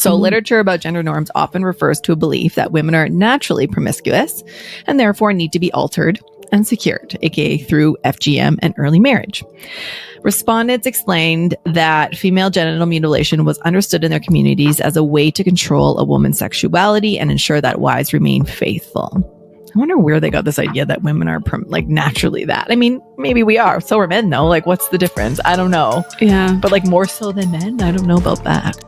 So literature about gender norms often refers to a belief that women are naturally promiscuous and therefore need to be altered and secured, aka through FGM and early marriage. Respondents explained that female genital mutilation was understood in their communities as a way to control a woman's sexuality and ensure that wives remain faithful. I wonder where they got this idea that women are naturally that. I mean, maybe we are. So are men, though. Like, what's the difference? I don't know. Yeah. But like more so than men? I don't know about that.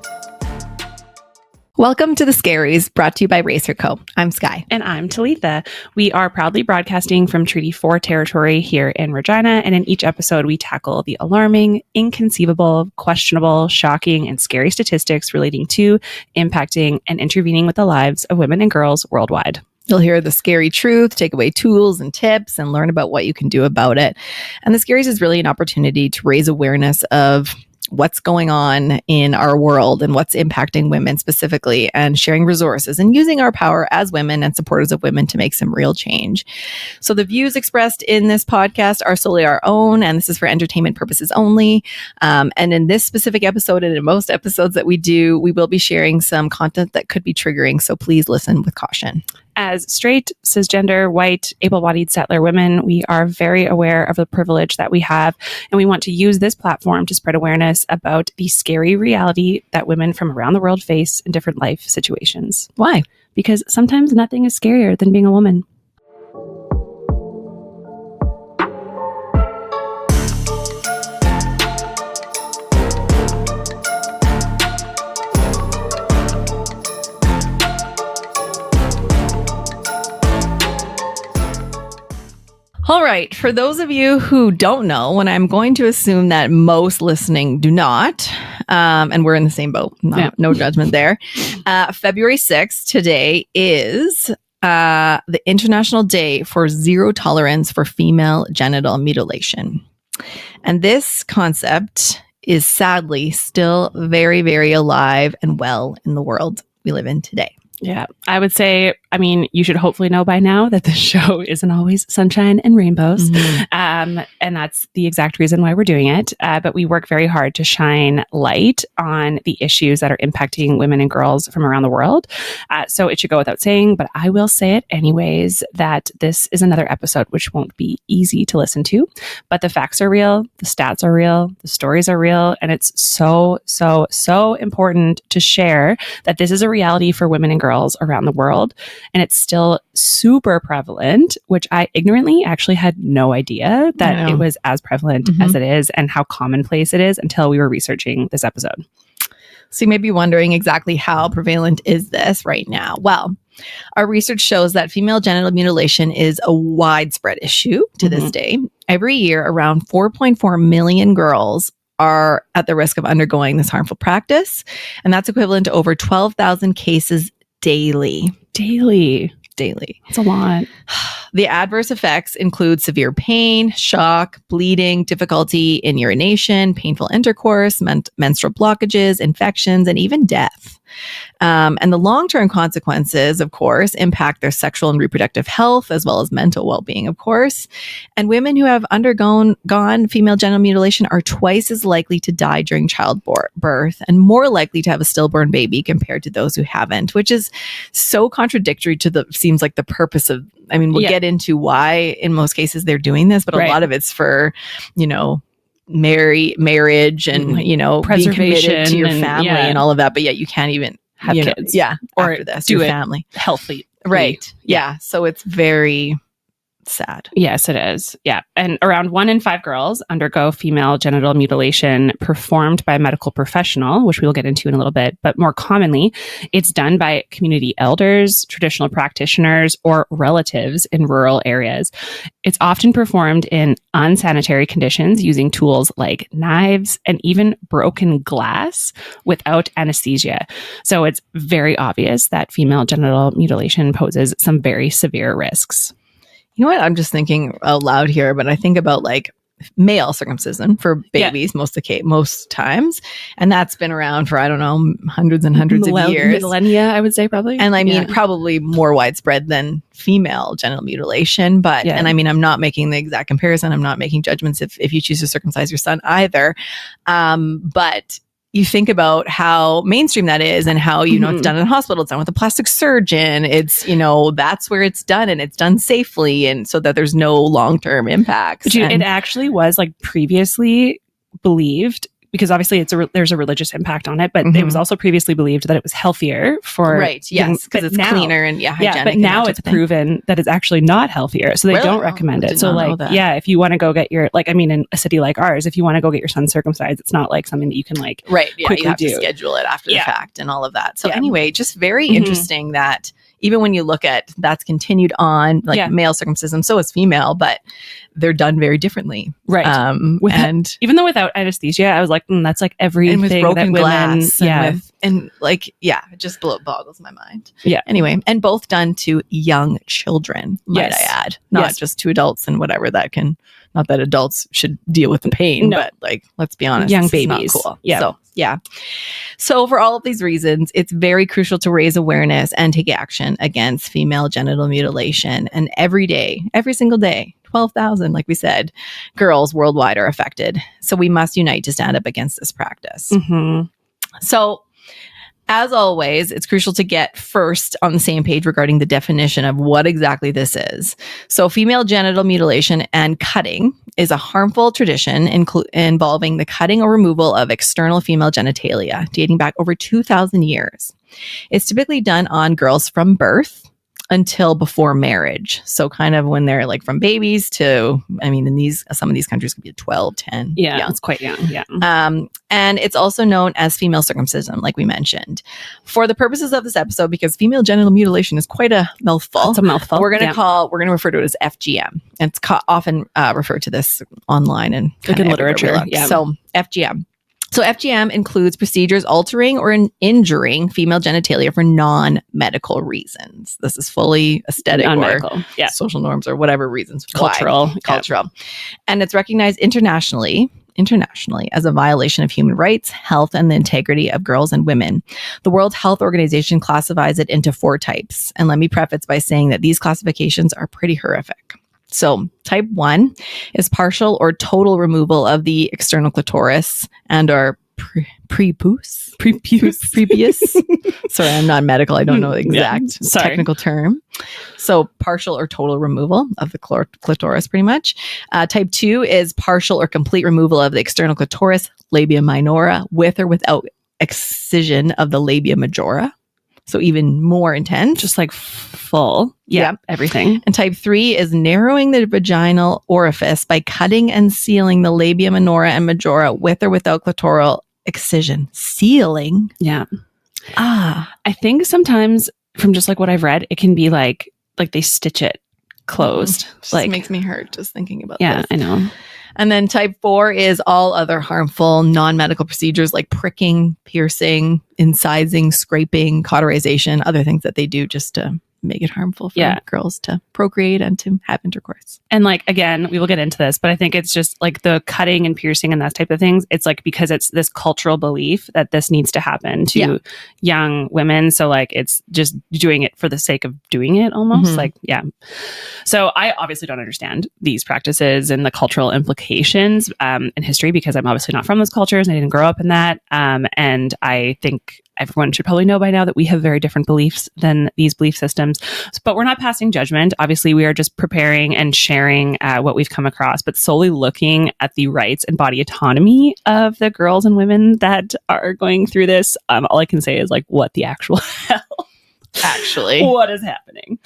Welcome to The Scaries, brought to you by Racer Co. I'm Sky. And I'm Talitha. We are proudly broadcasting from Treaty 4 territory here in Regina, and in each episode we tackle the alarming, inconceivable, questionable, shocking, and scary statistics relating to, impacting, and intervening with the lives of women and girls worldwide. You'll hear the scary truth, take away tools and tips, and learn about what you can do about it. And The Scaries is really an opportunity to raise awareness of what's going on in our world and what's impacting women specifically, and sharing resources and using our power as women and supporters of women to make some real change. So the views expressed in this podcast are solely our own, and this is for entertainment purposes only. And in this specific episode, and in most episodes that we do, we will be sharing some content that could be triggering. So please listen with caution. As straight, cisgender, white, able-bodied settler women, we are very aware of the privilege that we have, and we want to use this platform to spread awareness about the scary reality that women from around the world face in different life situations. Why? Because sometimes nothing is scarier than being a woman. All right. For those of you who don't know, and I'm going to assume that most listening do not, and we're in the same boat, no judgment there. February 6th today is the International Day for Zero Tolerance for Female Genital Mutilation. And this concept is sadly still very, very alive and well in the world we live in today. Yeah, I would say, I mean, you should hopefully know by now that the show isn't always sunshine and rainbows. Mm-hmm. And that's the exact reason why we're doing it. But we work very hard to shine light on the issues that are impacting women and girls from around the world. So it should go without saying, but I will say it anyways, that this is another episode which won't be easy to listen to. But the facts are real, the stats are real, the stories are real. And it's so, so, so important to share that this is a reality for women and girls around the world. And it's still super prevalent, which I ignorantly actually had no idea that it was as prevalent as it is and how commonplace it is until we were researching this episode. So you may be wondering exactly how prevalent is this right now? Well, our research shows that female genital mutilation is a widespread issue to this day. Every year, around 4.4 million girls are at the risk of undergoing this harmful practice. And that's equivalent to over 12,000 cases daily. That's a lot. The adverse effects include severe pain, shock, bleeding, difficulty in urination, painful intercourse, menstrual blockages, infections, and even death. And the long-term consequences, of course, impact their sexual and reproductive health, as well as mental well-being, of course. And women who have undergone female genital mutilation are twice as likely to die during childbirth and more likely to have a stillborn baby compared to those who haven't, which is so contradictory to seems like the purpose of, I mean, we'll get into why in most cases they're doing this, but a lot of it's for, marriage and, being committed to your family and all of that. But yet you can't even have kids. Or after this, do your it family. Healthy. Right. Yeah. So it's very sad. Yes, it is. Yeah. And around 1 in 5 girls undergo female genital mutilation performed by a medical professional, which we'll get into in a little bit. But more commonly, it's done by community elders, traditional practitioners, or relatives in rural areas. It's often performed in unsanitary conditions using tools like knives and even broken glass without anesthesia. So it's very obvious that female genital mutilation poses some very severe risks. You know what? I'm just thinking out loud here, but I think about like male circumcision for babies most times. And that's been around for, I don't know, hundreds and hundreds of years. Millennia, I would say probably. And I mean, probably more widespread than female genital mutilation. But, and I mean, I'm not making the exact comparison. I'm not making judgments if you choose to circumcise your son either. But you think about how mainstream that is and how, you know, it's done in a hospital, it's done with a plastic surgeon. It's, you know, that's where it's done and it's done safely and so that there's no long-term impacts. But it actually was like previously believed, because obviously there's a religious impact on it, but it was also previously believed that it was healthier for yes, because it's cleaner and hygienic. Yeah, but now it's proven that it's actually not healthier, so they don't recommend it. So like, if you want to go get your, like, I mean, in a city like ours, if you want to go get your son circumcised, it's not like something that you can like quickly you have do. To schedule it after the fact and all of that. So anyway, just very interesting that even when you look at that's continued on, like male circumcision, so is female, but they're done very differently. Right. And even though without anesthesia, I was like, that's like everything. And with broken glass. It just boggles my mind. Yeah. Anyway, and both done to young children, might I add. Not just to adults and whatever that can, not that adults should deal with the pain, but like, let's be honest. Young babies. Not cool. Yeah. So for all of these reasons, it's very crucial to raise awareness and take action against female genital mutilation. And every single day, 12,000, like we said, girls worldwide are affected. So we must unite to stand up against this practice. So as always, it's crucial to get first on the same page regarding the definition of what exactly this is. So female genital mutilation and cutting is a harmful tradition involving the cutting or removal of external female genitalia dating back over 2,000 years. It's typically done on girls from birth until before marriage. So kind of when they're like from babies to, I mean, in some of these countries could be 12, 10. Yeah, it's quite young. Yeah. And it's also known as female circumcision, like we mentioned. For the purposes of this episode, because female genital mutilation is quite a mouthful. It's a mouthful. We're going to refer to it as FGM. And it's often referred to this online and like in literature. Yeah. So FGM. So FGM includes procedures altering or injuring female genitalia for non-medical reasons. This is fully aesthetic or social norms or whatever reasons. Cultural. And it's recognized internationally as a violation of human rights, health, and the integrity of girls and women. The World Health Organization classifies it into 4 types. And let me preface by saying that these classifications are pretty horrific. So type 1 is partial or total removal of the external clitoris and or prepuce. Sorry, I'm not medical. I don't know the exact technical term. So partial or total removal of the clitoris, pretty much. Type 2 is partial or complete removal of the external clitoris, labia minora, with or without excision of the labia majora. So even more intense. Just like full. Yeah. Everything. And type 3 is narrowing the vaginal orifice by cutting and sealing the labia minora and majora with or without clitoral excision. Sealing? Yeah. I think sometimes from just like what I've read, it can be like they stitch it closed. Just makes me hurt just thinking about this. Yeah, I know. And then type 4 is all other harmful non-medical procedures like pricking, piercing, incising, scraping, cauterization, other things that they do just to make it harmful for girls to procreate and to have intercourse. And like, again, we will get into this, but I think it's just like the cutting and piercing and that type of things. It's like because it's this cultural belief that this needs to happen to young women. So like it's just doing it for the sake of doing it almost. So I obviously don't understand these practices and the cultural implications in history because I'm obviously not from those cultures and I didn't grow up in that. And I think everyone should probably know by now that we have very different beliefs than these belief systems, but we're not passing judgment. Obviously, we are just preparing and sharing what we've come across, but solely looking at the rights and body autonomy of the girls and women that are going through this. All I can say is like, what the actual hell? Actually, what is happening?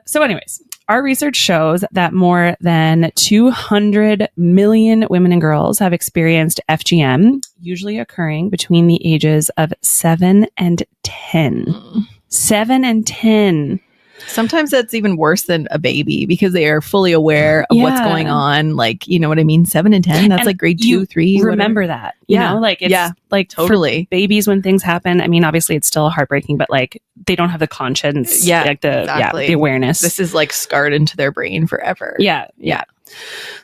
So anyways, our research shows that more than 200 million women and girls have experienced FGM, usually occurring between the ages of 7 and 10. 7 and 10. Sometimes that's even worse than a baby because they are fully aware of what's going on. Like, you know what I mean? 7 and 10, that's like grade 2, 3. Remember that, you know, like it's like totally babies when things happen. I mean, obviously it's still heartbreaking, but like they don't have the conscience, like the awareness. This is like scarred into their brain forever. Yeah.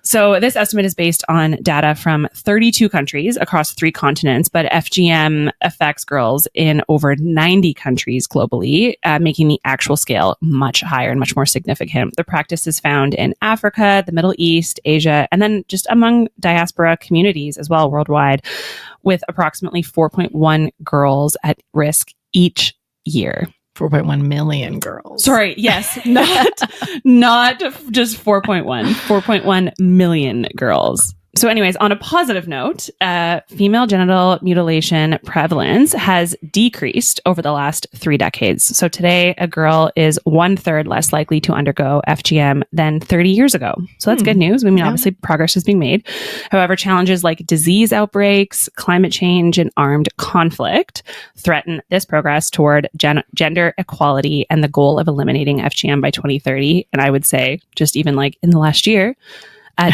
So this estimate is based on data from 32 countries across 3 continents, but FGM affects girls in over 90 countries globally, making the actual scale much higher and much more significant. The practice is found in Africa, the Middle East, Asia, and then just among diaspora communities as well worldwide, with approximately 4.1 girls at risk each year. 4.1 million girls. Sorry, yes, not just 4.1 million girls. So anyways, on a positive note, female genital mutilation prevalence has decreased over the last 3 decades. So today, a girl is 1/3 less likely to undergo FGM than 30 years ago. So that's good news. I mean, obviously progress is being made. However, challenges like disease outbreaks, climate change, and armed conflict threaten this progress toward gender equality and the goal of eliminating FGM by 2030. And I would say just even like in the last year,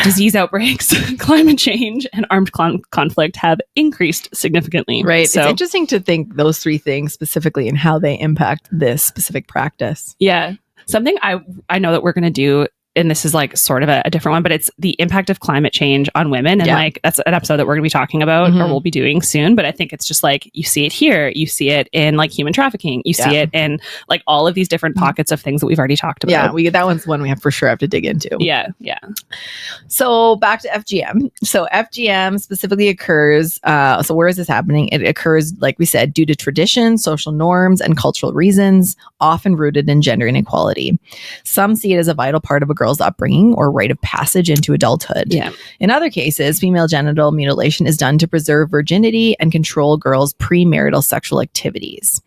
disease outbreaks, climate change, and armed conflict have increased significantly. Right. So, it's interesting to think those 3 things specifically and how they impact this specific practice. yeah. Something I know that we're going to do, and this is like sort of a different one, but it's the impact of climate change on women. And like, that's an episode that we're going to be talking about or we'll be doing soon. But I think it's just like, you see it here, you see it in like human trafficking, you see it in like all of these different pockets of things that we've already talked about. Yeah, that one's one we have for sure have to dig into. Yeah. So back to FGM. So FGM specifically occurs, so where is this happening? It occurs, like we said, due to tradition, social norms, and cultural reasons, often rooted in gender inequality. Some see it as a vital part of a girl's upbringing or rite of passage into adulthood. Yeah. In other cases, female genital mutilation is done to preserve virginity and control girls' premarital sexual activities.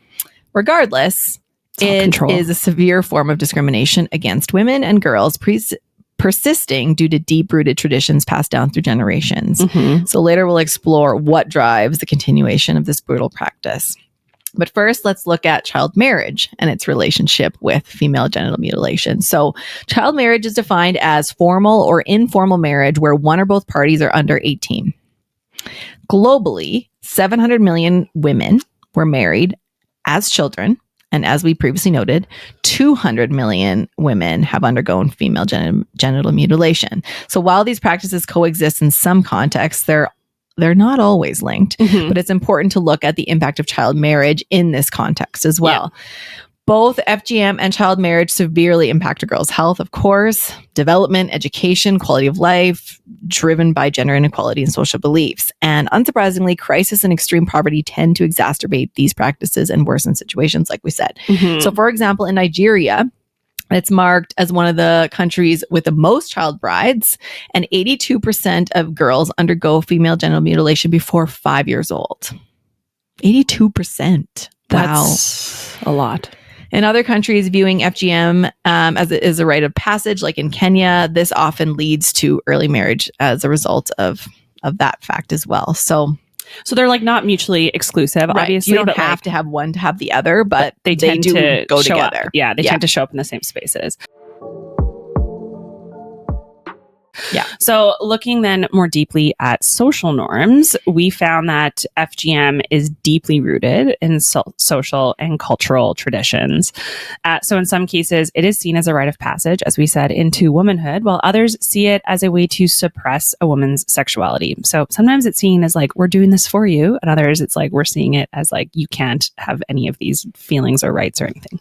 Regardless, it is a severe form of discrimination against women and girls persisting due to deep-rooted traditions passed down through generations. So later we'll explore what drives the continuation of this brutal practice. But first, let's look at child marriage and its relationship with female genital mutilation. So child marriage is defined as formal or informal marriage where one or both parties are under 18. Globally, 700 million women were married as children. And as we previously noted, 200 million women have undergone female genital mutilation. So while these practices coexist in some contexts, they're not always linked, but it's important to look at the impact of child marriage in this context as well. Yeah. Both FGM and child marriage severely impact a girl's health, of course, development, education, quality of life, driven by gender inequality and social beliefs. And unsurprisingly, crisis and extreme poverty tend to exacerbate these practices and worsen situations, like we said. So, for example, in Nigeria, it's marked as one of the countries with the most child brides, and 82% of girls undergo female genital mutilation before 5 years old. 82%. That's a lot. In other countries viewing FGM as it is a rite of passage, like in Kenya, this often leads to early marriage as a result of that fact as well. So they're like not mutually exclusive, right. Obviously. You don't have to have one to have the other, but they tend to go together. Up. Yeah, they tend to show up in the same spaces. Yeah. So looking then more deeply at social norms, we found that FGM is deeply rooted in social and cultural traditions. So in some cases, it is seen as a rite of passage, as we said, into womanhood, while others see it as a way to suppress a woman's sexuality. So sometimes it's seen as like, we're doing this for you. And others, it's like, we're seeing it as like, you can't have any of these feelings or rights or anything.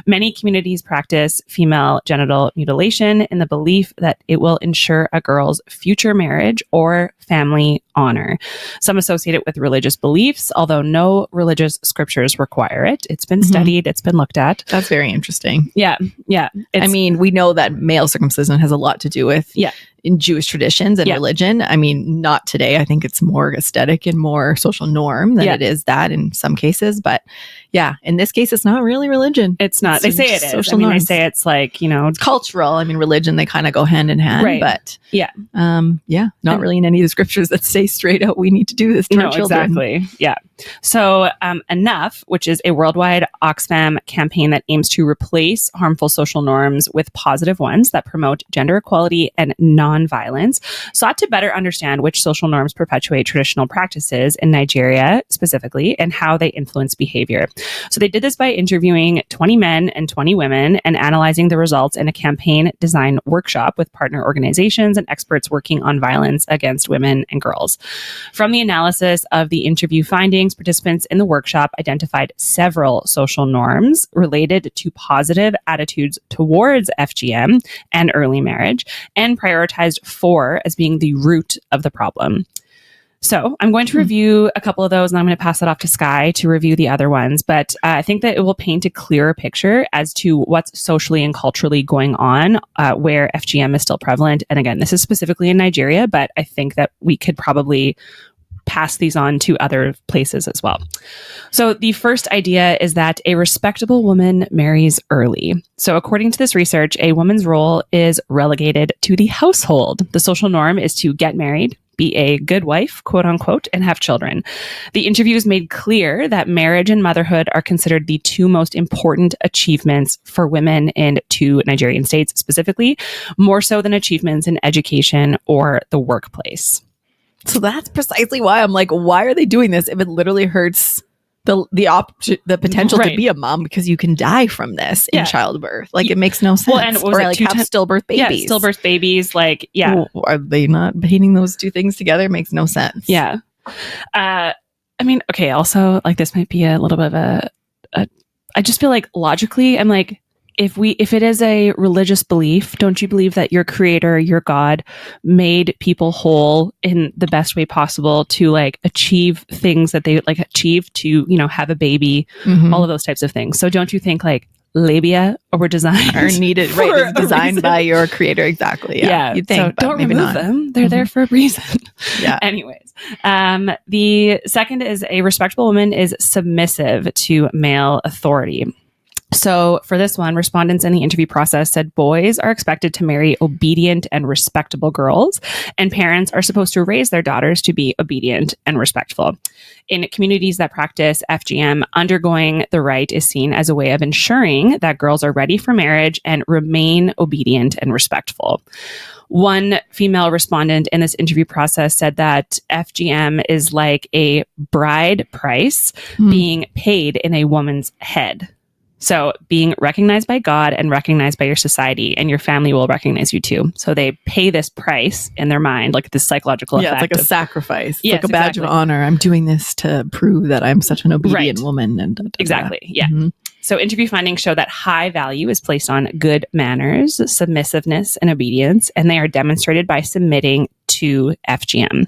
Many communities practice female genital mutilation in the belief that it will ensure a girl's future marriage or family honor. Some associate it with religious beliefs, although no religious scriptures require it. It's been studied, it's been looked at. That's very interesting. Yeah. I mean, we know that male circumcision has a lot to do with in Jewish traditions and religion. I mean, not today. I think it's more aesthetic and more social norm than it is that in some cases. But yeah, in this case, it's not really religion. It's not. They say it is. I mean, they say it's like, it's cultural. I mean, religion, they kind of go hand in hand. Right. But not really in any of the scriptures that say straight out, we need to do this to our children. Exactly. Yeah. So Enough, which is a worldwide Oxfam campaign that aims to replace harmful social norms with positive ones that promote gender equality and non-violence, sought to better understand which social norms perpetuate traditional practices in Nigeria specifically and how they influence behavior. So they did this by interviewing 20 men and 20 women and analyzing the results in a campaign design workshop with partner organizations and experts working on violence against women and girls. From the analysis of the interview findings, participants in the workshop identified several social norms related to positive attitudes towards FGM and early marriage, and prioritized 4 as being the root of the problem. So I'm going to review a couple of those, and I'm going to pass it off to Skye to review the other ones. But I think that it will paint a clearer picture as to what's socially and culturally going on where FGM is still prevalent. And again, this is specifically in Nigeria, but I think that we could probably pass these on to other places as well. So the first idea is that a respectable woman marries early. So according to this research, a woman's role is relegated to the household. The social norm is to get married, be a good wife, quote unquote, and have children. The interviews made clear that marriage and motherhood are considered the 2 most important achievements for women in 2 Nigerian states specifically, more so than achievements in education or the workplace. So that's precisely why I'm like, why are they doing this if it literally hurts the potential to be a mom, because you can die from this in childbirth. Like, it makes no sense. Well, and or like have stillbirth babies. Yeah, stillbirth babies. Like, Well, are they not painting those 2 things together? It makes no sense. Yeah. I mean, okay. Also, like, this might be a little bit of I just feel like logically, I'm like, if it is a religious belief, don't you believe that your creator, your God, made people whole in the best way possible to like achieve things that they like achieve to, have a baby, all of those types of things. So don't you think like labia were designed are needed, right? It's designed by your creator. Exactly. Yeah. You'd think, so but don't maybe remove not. them. They're there for a reason. Yeah. Anyways, the second is a respectable woman is submissive to male authority. So for this one, respondents in the interview process said boys are expected to marry obedient and respectable girls, and parents are supposed to raise their daughters to be obedient and respectful. In communities that practice FGM, undergoing the rite is seen as a way of ensuring that girls are ready for marriage and remain obedient and respectful. One female respondent in this interview process said that FGM is like a bride price being paid in a woman's head. So being recognized by God and recognized by your society, and your family will recognize you too. So they pay this price in their mind, like this psychological effect. Yeah, it's like a sacrifice. It's yes, like a badge of honor. I'm doing this to prove that I'm such an obedient woman. And exactly. Yeah. So interview findings show that high value is placed on good manners, submissiveness, and obedience, and they are demonstrated by submitting to FGM.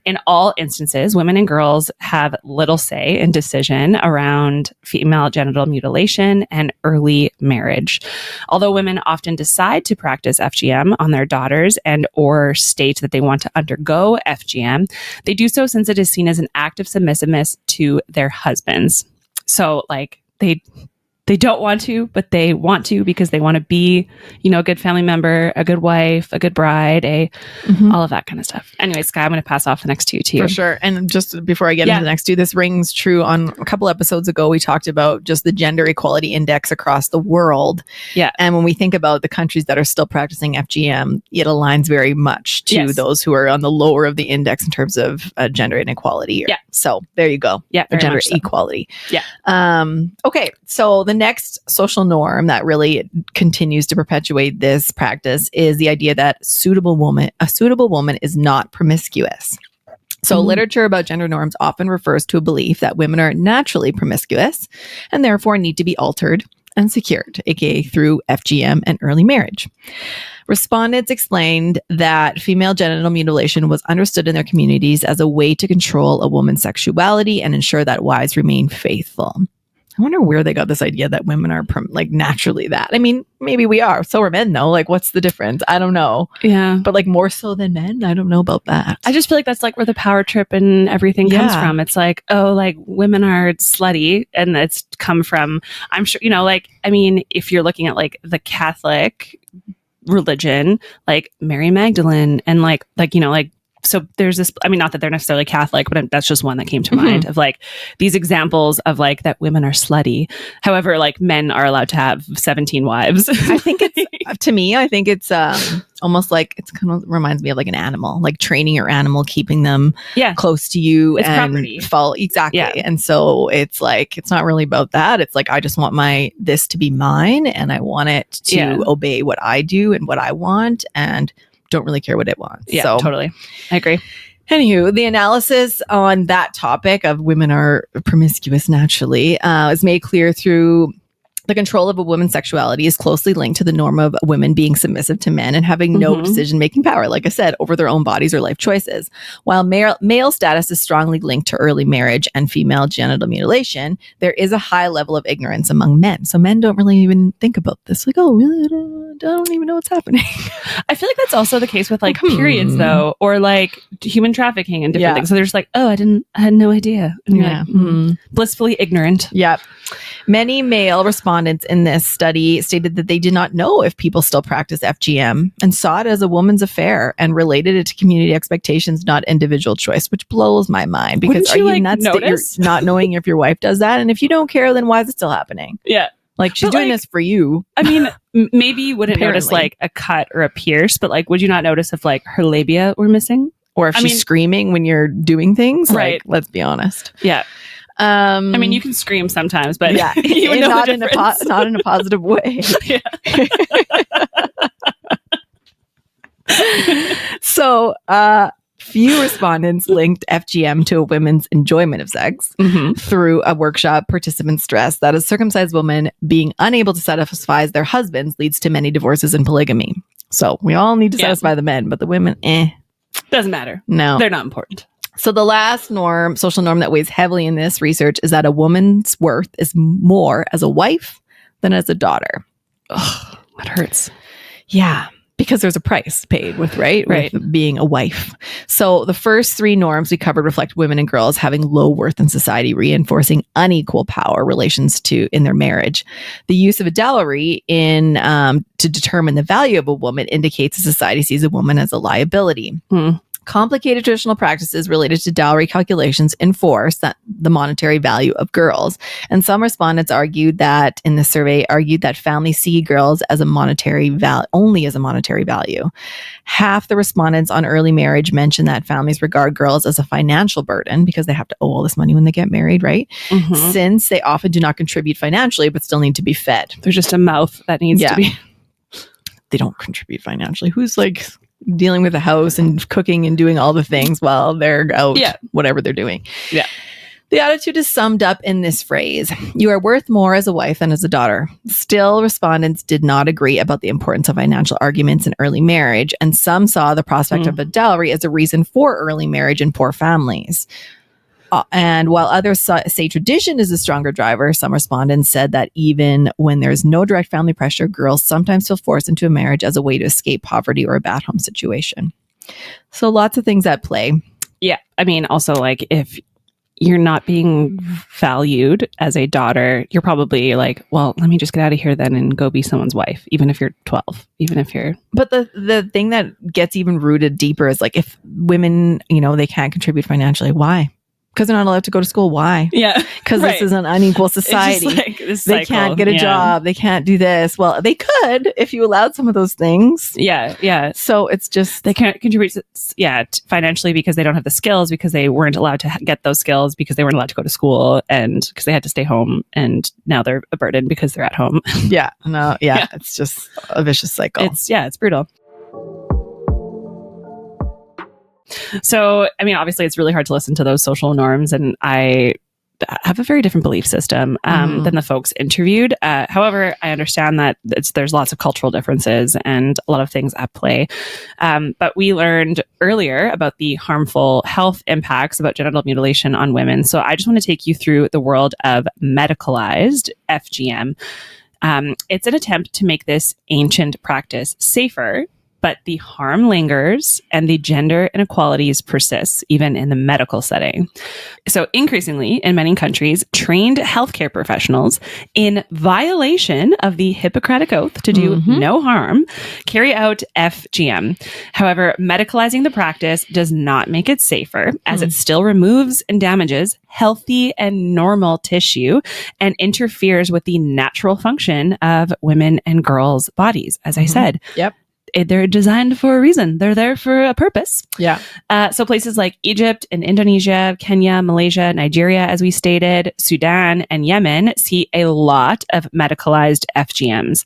In all instances, women and girls have little say in decision around female genital mutilation and early marriage. Although women often decide to practice FGM on their daughters and or state that they want to undergo FGM, they do so since it is seen as an act of submissiveness to their husbands. So like they don't want to, but they want to because they want to be, a good family member, a good wife, a good bride, all of that kind of stuff. Anyway, Skye, I'm going to pass off the next 2 to you. For sure. And just before I get into the next 2, this rings true. On a couple episodes ago, we talked about just the gender equality index across the world. Yeah. And when we think about the countries that are still practicing FGM, it aligns very much to those who are on the lower of the index in terms of gender inequality. Yeah. So there you go. Yeah. Gender equality. Yeah. Okay. So the next social norm that really continues to perpetuate this practice is the idea that a suitable woman is not promiscuous. So literature about gender norms often refers to a belief that women are naturally promiscuous and therefore need to be altered and secured, aka through FGM and early marriage. Respondents explained that female genital mutilation was understood in their communities as a way to control a woman's sexuality and ensure that wives remain faithful. I wonder where they got this idea that women are naturally that. I mean, maybe we are. So are men, though. Like, what's the difference? I don't know. Yeah. But like more so than men? I don't know about that. I just feel like that's like where the power trip and everything comes from. It's like, oh, like women are slutty. And that's come from, I'm sure, if you're looking at like the Catholic religion, like Mary Magdalene and like so there's this, I mean, not that they're necessarily Catholic, but that's just one that came to mind of like these examples of like that women are slutty. However, like men are allowed to have 17 wives. I think it's, to me, I think it's almost like, it's kind of reminds me of like an animal, like training your animal, keeping them close to you it's and property. Exactly. Yeah. And so it's like, it's not really about that. It's like, I just want this to be mine, and I want it to obey what I do and what I want, and don't really care what it wants. Yeah, so, totally. I agree. Anywho, the analysis on that topic of women are promiscuous naturally is made clear through the control of a woman's sexuality is closely linked to the norm of women being submissive to men and having no decision-making power, like I said, over their own bodies or life choices. While male status is strongly linked to early marriage and female genital mutilation, there is a high level of ignorance among men. So men don't really even think about this. Like, oh, really? I don't even know what's happening. I feel like that's also the case with like periods, though, or like human trafficking and different things. So they're just like, oh, I had no idea. And you're like, blissfully ignorant. Yep. Many male respondents in this study stated that they did not know if people still practice FGM and saw it as a woman's affair and related it to community expectations, not individual choice, which blows my mind because are you like, nuts that you're not knowing if your wife does that? And if you don't care, then why is it still happening? Yeah. Like she's doing this for you. I mean, maybe you wouldn't notice like a cut or a pierce, but like, would you not notice if like her labia were missing? Or if she's screaming when you're doing things? Right. Like, let's be honest. Yeah. I mean, you can scream sometimes, but you would know not in a positive way. So, few respondents linked FGM to a woman's enjoyment of sex through a workshop. Participants stressed that a circumcised woman being unable to satisfy their husbands leads to many divorces and polygamy. So we all need to satisfy the men, but the women, doesn't matter. No, they're not important. So the last social norm that weighs heavily in this research is that a woman's worth is more as a wife than as a daughter. Ugh, that hurts. Yeah, because there's a price paid with with being a wife. So the first three norms we covered reflect women and girls having low worth in society, reinforcing unequal power relations in their marriage. The use of a dowry to determine the value of a woman indicates a society sees a woman as a liability. Complicated traditional practices related to dowry calculations enforce the monetary value of girls. And some respondents argued that families see girls as a monetary value, only as a monetary value. Half the respondents on early marriage mentioned that families regard girls as a financial burden because they have to owe all this money when they get married, right? Since they often do not contribute financially, but still need to be fed. There's just a mouth that needs to be. They don't contribute financially. Who's like dealing with the house and cooking and doing all the things while they're out, whatever they're doing. Yeah. The attitude is summed up in this phrase: you are worth more as a wife than as a daughter. Still, respondents did not agree about the importance of financial arguments in early marriage, and some saw the prospect of a dowry as a reason for early marriage in poor families. And while others say tradition is a stronger driver, some respondents said that even when there's no direct family pressure, girls sometimes feel forced into a marriage as a way to escape poverty or a bad home situation. So lots of things at play. Yeah. I mean, also like if you're not being valued as a daughter, you're probably like, well, let me just get out of here then and go be someone's wife, even if you're 12, even if you're... But the thing that gets even rooted deeper is like if women, they can't contribute financially, why? Because they're not allowed to go to school. Why? Yeah. Because this is an unequal society. Like this they can't get a job. They can't do this. Well, they could if you allowed some of those things. Yeah. Yeah. So it's just... They can't contribute, financially because they don't have the skills, because they weren't allowed to get those skills, because they weren't allowed to go to school, and because they had to stay home, and now they're a burden because they're at home. Yeah. No. Yeah. It's just a vicious cycle. It's brutal. So, I mean, obviously, it's really hard to listen to those social norms, and I have a very different belief system than the folks interviewed. However, I understand that there's lots of cultural differences and a lot of things at play. But we learned earlier about the harmful health impacts about genital mutilation on women. So I just want to take you through the world of medicalized FGM. It's an attempt to make this ancient practice safer but the harm lingers and the gender inequalities persist even in the medical setting. So increasingly in many countries, trained healthcare professionals, in violation of the Hippocratic Oath to do no harm, carry out FGM. However, medicalizing the practice does not make it safer, as it still removes and damages healthy and normal tissue and interferes with the natural function of women and girls' bodies. As I said, they're designed for a reason. They're there for a purpose. Yeah. So places like Egypt and Indonesia, Kenya, Malaysia, Nigeria, as we stated, Sudan, and Yemen see a lot of medicalized FGMs.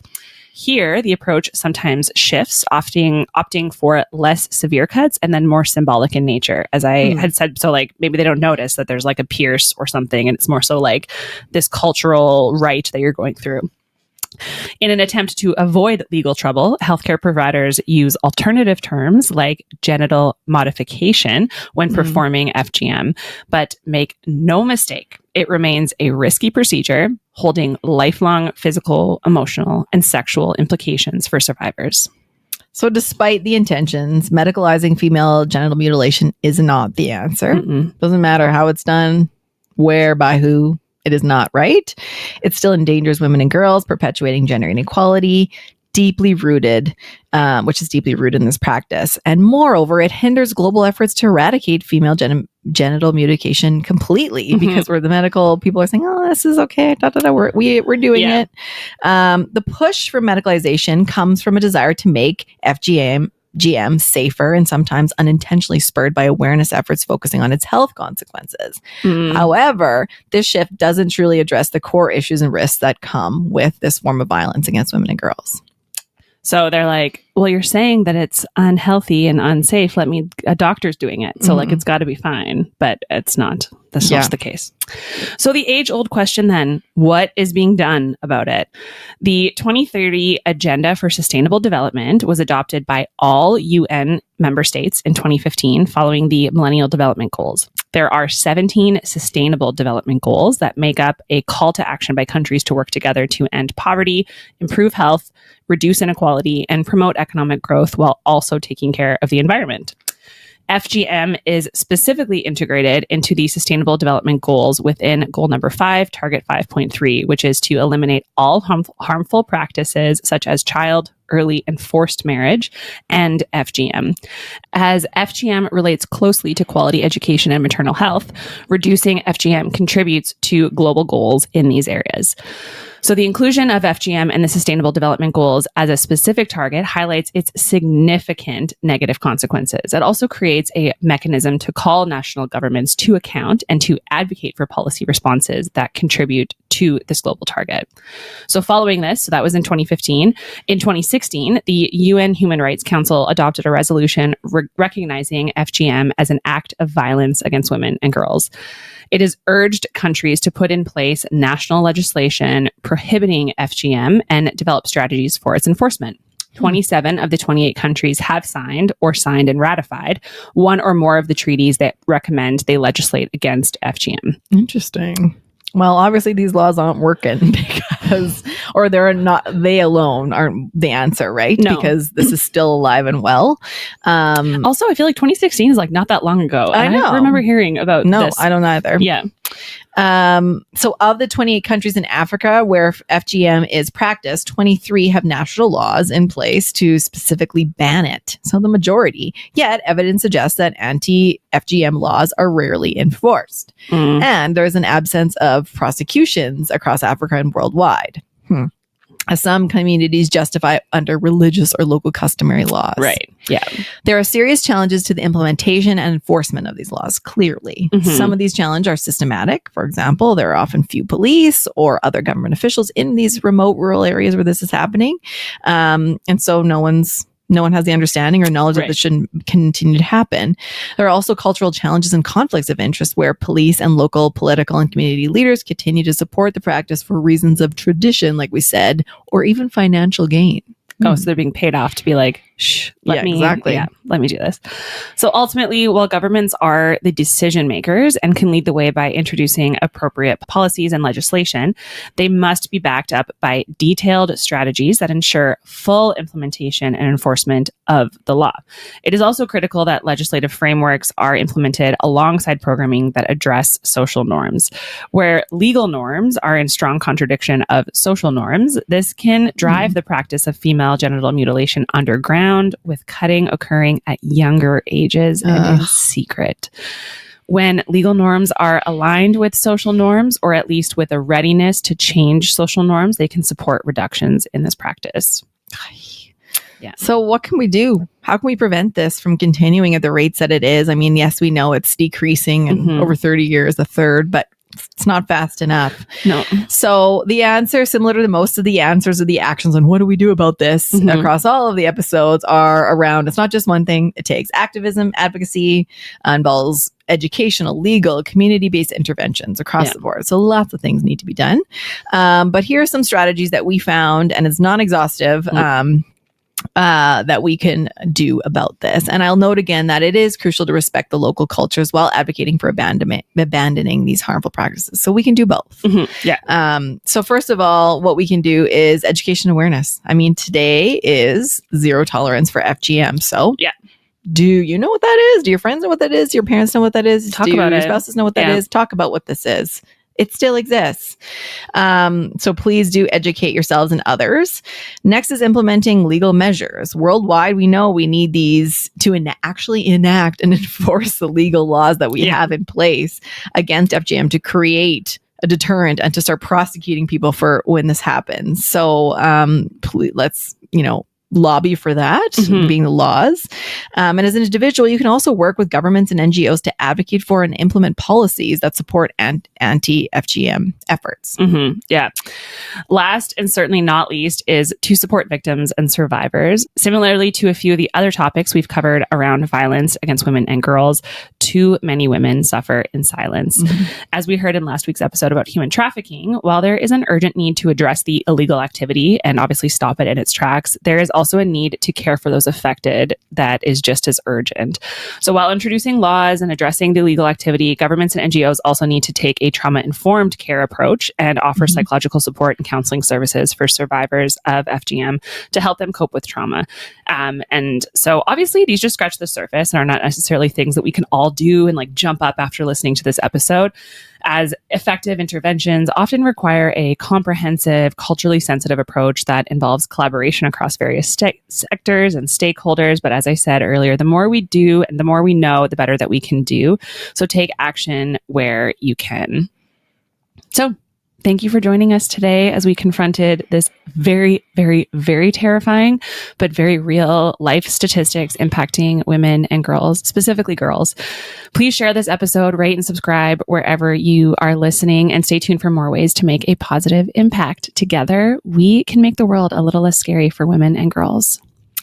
Here, the approach sometimes shifts, opting for less severe cuts and then more symbolic in nature. As I had said, so like maybe they don't notice that there's like a pierce or something, and it's more so like this cultural rite that you're going through. In an attempt to avoid legal trouble, healthcare providers use alternative terms like genital modification when performing FGM. But make no mistake, it remains a risky procedure holding lifelong physical, emotional, and sexual implications for survivors. So despite the intentions, medicalizing female genital mutilation is not the answer. Doesn't matter how it's done, where, by who. It is not right. It still endangers women and girls, perpetuating gender inequality, deeply rooted, which is deeply rooted in this practice. And moreover, it hinders global efforts to eradicate female genital mutilation completely, because we're the medical people are saying, oh, this is okay. We're doing it. The push for medicalization comes from a desire to make FGM safer, and sometimes unintentionally spurred by awareness efforts focusing on its health consequences. However, this shift doesn't truly address the core issues and risks that come with this form of violence against women and girls. So they're like, well, you're saying that it's unhealthy and unsafe. A doctor's doing it. So like, it's got to be fine, but it's not. That's not the case. So the age-old question then, what is being done about it? The 2030 Agenda for Sustainable Development was adopted by all UN member states in 2015 following the Millennial Development Goals. There are 17 sustainable development goals that make up a call to action by countries to work together to end poverty, improve health, reduce inequality, and promote economic growth while also taking care of the environment. FGM is specifically integrated into the Sustainable Development Goals within Goal number 5, Target 5.3, which is to eliminate all harmful practices such as child, early, and forced marriage, and FGM. As FGM relates closely to quality education and maternal health, reducing FGM contributes to global goals in these areas. So the inclusion of FGM in the Sustainable Development Goals as a specific target highlights its significant negative consequences. It also creates a mechanism to call national governments to account and to advocate for policy responses that contribute to this global target. So following this, so that was in 2015, in 2016, the UN Human Rights Council adopted a resolution recognizing FGM as an act of violence against women and girls. It has urged countries to put in place national legislation prohibiting FGM and develop strategies for its enforcement. 27 of the 28 countries have signed and ratified one or more of the treaties that recommend they legislate against FGM. Interesting. Well, obviously these laws aren't working because, or they alone aren't the answer, right? No. Because this is still alive and well. Also, I feel like 2016 is like not that long ago. I know. I remember hearing about this. No, I don't either. Yeah. So of the 28 countries in Africa where FGM is practiced, 23 have national laws in place to specifically ban it. So the majority. Yet evidence suggests that anti-FGM laws are rarely enforced. And there's an absence of prosecutions across Africa and worldwide. As some communities justify under religious or local customary laws. Right. Yeah. There are serious challenges to the implementation and enforcement of these laws, clearly. Some of these challenges are systematic. For example, there are often few police or other government officials in these remote rural areas where this is happening. And so no one has the understanding or knowledge that this shouldn't continue to happen. There are also cultural challenges and conflicts of interest where police and local political and community leaders continue to support the practice for reasons of tradition, like we said, or even financial gain. Oh, so they're being paid off to be like, let me do this. So ultimately, while governments are the decision makers and can lead the way by introducing appropriate policies and legislation, they must be backed up by detailed strategies that ensure full implementation and enforcement of the law. It is also critical that legislative frameworks are implemented alongside programming that address social norms. Where legal norms are in strong contradiction of social norms, this can drive the practice of female genital mutilation underground, with cutting occurring at younger ages and in secret. When legal norms are aligned with social norms, or at least with a readiness to change social norms, they can support reductions in this practice. Yeah. So what can we do? How can we prevent this from continuing at the rates that it is? I mean, yes, we know it's decreasing and over 30 years, a third, but it's not fast enough. No. So the answer, similar to most of the answers of the actions on what do we do about this across all of the episodes, are around, it's not just one thing. It takes activism, advocacy, involves educational, legal, community-based interventions across the board. So lots of things need to be done. But here are some strategies that we found, and it's non-exhaustive, that we can do about this. And I'll note again that it is crucial to respect the local cultures while advocating for abandoning these harmful practices. So we can do both. So first of all, what we can do is education awareness. I mean, today is zero tolerance for FGM. So do you know what that is? Do your friends know what that is? Do your parents know what that is? Talk about your it. Spouses know what that is? Talk about what this is. It still exists. So please do educate yourselves and others. Next is implementing legal measures. Worldwide, we know we need these to actually enact and enforce the legal laws that we have in place against FGM to create a deterrent and to start prosecuting people for when this happens. So please, let's, lobby for that, being the laws. And as an individual, you can also work with governments and NGOs to advocate for and implement policies that support anti-FGM efforts. Last and certainly not least is to support victims and survivors. Similarly to a few of the other topics we've covered around violence against women and girls, too many women suffer in silence. As we heard in last week's episode about human trafficking, while there is an urgent need to address the illegal activity and obviously stop it in its tracks, there is also a need to care for those affected that is just as urgent. So while introducing laws and addressing the illegal activity, governments and NGOs also need to take a trauma-informed care approach and offer psychological support and counseling services for survivors of FGM to help them cope with trauma. And so obviously these just scratch the surface and are not necessarily things that we can all do and jump up after listening to this episode, as effective interventions often require a comprehensive, culturally sensitive approach that involves collaboration across various sectors and stakeholders. But as I said earlier, the more we do and the more we know, the better that we can do. So take action where you can. So thank you for joining us today as we confronted this very, very, very terrifying, but very real life statistics impacting women and girls, specifically girls. Please share this episode, rate and subscribe wherever you are listening, and stay tuned for more ways to make a positive impact. Together, we can make the world a little less scary for women and girls.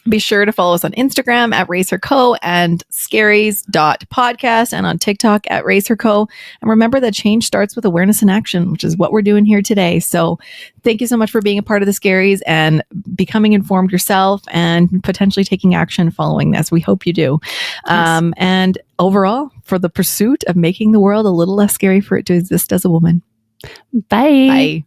Be sure to follow us on Instagram at RaceHerCo and scaries.podcast, and on TikTok at RaceHerCo. And remember that change starts with awareness and action, which is what we're doing here today. So thank you so much for being a part of the Scaries and becoming informed yourself and potentially taking action following this. We hope you do. Yes. And overall, for the pursuit of making the world a little less scary for it to exist as a woman. Bye. Bye.